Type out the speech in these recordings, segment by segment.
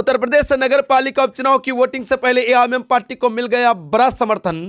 उत्तर प्रदेश नगर पालिका उपचुनाव की वोटिंग से पहले एआईएमआईएम पार्टी को मिल गया बड़ा समर्थन।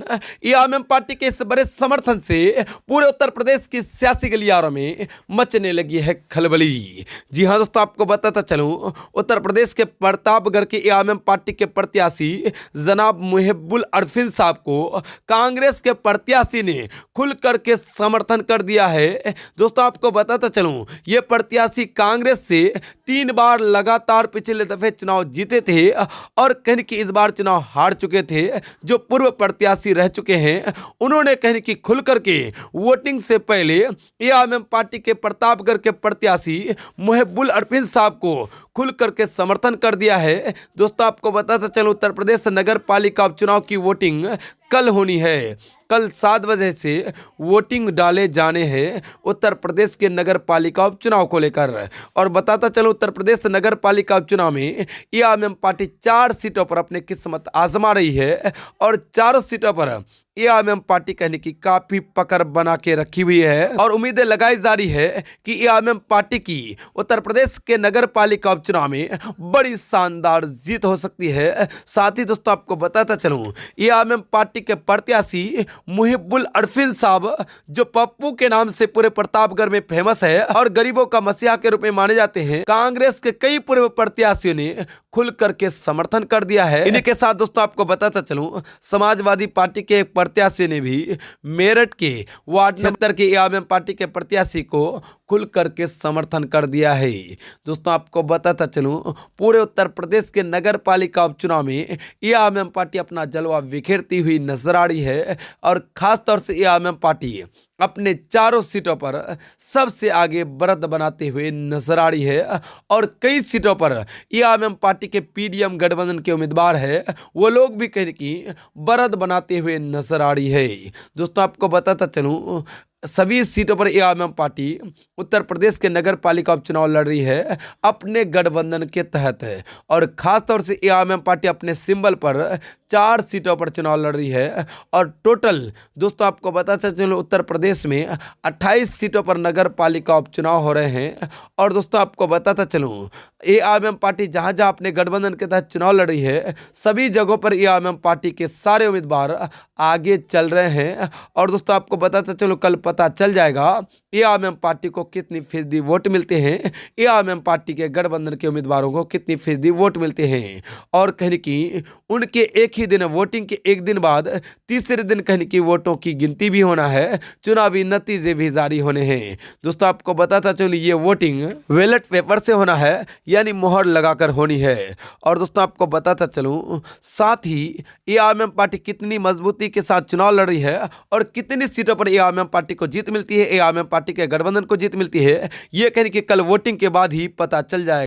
एआईएमआईएम पार्टी के इस बड़े समर्थन से पूरे उत्तर प्रदेश की सियासी गलियारों में मचने लगी है खलबली। जी हां दोस्तों, आपको बताता चलूं, उत्तर प्रदेश के प्रतापगढ़ के एआईएमआईएम पार्टी के प्रत्याशी जनाब मुहिबुल अरफिन साहब को कांग्रेस के प्रत्याशी ने खुल करके समर्थन कर दिया है। दोस्तों आपको बताता चलूं, ये प्रत्याशी कांग्रेस से 3 बार लगातार पिछले दफे चुनाव जीते थे और कहीं कि इस बार चुनाव हार चुके थे। जो पूर्व प्रत्याशी रह चुके हैं उन्होंने कहीं कि खुल करके वोटिंग से पहले एआईएमआईएम पार्टी के प्रतापगढ़ के प्रत्याशी मुहिबुल अरफिन साहब को खुल करके समर्थन कर दिया है। दोस्तों आपको बताता चलूं, उत्तर प्रदेश नगर पालिका उपचुनाव की वोटिंग कल होनी है। कल 7 बजे से वोटिंग डाले जाने हैं उत्तर प्रदेश के नगर पालिका उपचुनाव को लेकर। और बताता चलूं, उत्तर प्रदेश नगर पालिका उपचुनाव में एआईएमआईएम पार्टी 4 सीटों पर अपनी किस्मत आजमा रही है और चारों सीटों पर एआईएमआईएम पार्टी कहने की काफी पकड़ बना के रखी हुई है और उम्मीदें लगाई जा रही है कि एआईएमआईएम पार्टी की उत्तर प्रदेश के नगर पालिका उपचुनाव में बड़ी शानदार जीत हो सकती है। साथ ही दोस्तों आपको बताता चलूं, एआईएमआईएम पार्टी के प्रत्याशी मुहिबुल अरफिन साहब जो पप्पू के नाम से पूरे प्रतापगढ़ में फेमस है और गरीबों का मसीहा के रूप में माने जाते हैं, कांग्रेस के कई पूर्व प्रत्याशियों ने खुल करके समर्थन कर दिया है। इन्हीं के साथ दोस्तों आपको बताता चलूं, समाजवादी पार्टी के एक प्रत्याशी ने भी मेरठ के वार्ड नंबर के एआईएमआईएम पार्टी के प्रत्याशी को खुल करके समर्थन कर दिया है। दोस्तों आपको बताता चलूं, पूरे उत्तर प्रदेश के नगर पालिका उपचुनाव में एआईएमआईएम पार्टी अपना जलवा बिखेरती हुई नजर आ रही है और खासतौर से एआईएमआईएम पार्टी अपने चारों सीटों पर सबसे आगे बढ़त बनाते हुए नजर आ रही है और कई सीटों पर एआईएमआईएम पार्टी के पीडीएम गठबंधन के उम्मीदवार है वो लोग भी कहीं की बढ़त बनाते हुए नजर आ रही है। दोस्तों आपको बताता चलूं, सभी सीटों पर एआईएमआईएम पार्टी उत्तर प्रदेश के नगर पालिका उपचुनाव लड़ रही है अपने गठबंधन के तहत है और खासतौर से एआईएमआईएम पार्टी अपने सिंबल पर 4 सीटों पर चुनाव लड़ रही है और टोटल दोस्तों आपको बताते चलो उत्तर प्रदेश में 28 सीटों पर नगर पालिका उपचुनाव हो रहे हैं। और दोस्तों आपको बताता चलूँ, एआईएमआईएम पार्टी जहां जहां अपने गठबंधन के तहत चुनाव लड़ रही है सभी जगहों पर एआईएमआईएम पार्टी के सारे उम्मीदवार आगे चल रहे हैं। और दोस्तों आपको बताते चलो, कल पता चल जाएगा एआईएमआईएम पार्टी को कितनी फीसदी वोट मिलते हैं, एआईएमआईएम पार्टी के गठबंधन के उम्मीदवारों को कितनी फीसदी वोट मिलते हैं। और कहने की उनके एक ही दिन वोटिंग के एक दिन बाद तीसरे दिन कहने की वोटों की गिनती भी होना है, चुनावी नतीजे भी जारी होने हैं। दोस्तों आपको बताता चलो, ये वोटिंग बैलेट पेपर से होना है यानी मोहर लगाकर होनी है। और दोस्तों आपको बताता चलूं, साथ ही एआईएमआईएम पार्टी कितनी मजबूती के साथ चुनाव लड़ रही है और कितनी सीटों पर एआईएमआईएम पार्टी को जीत मिलती है, एआईएमआईएम पार्टी के गठबंधन को जीत मिलती है, ये कहने की कल वोटिंग के बाद ही पता चल जाएगा।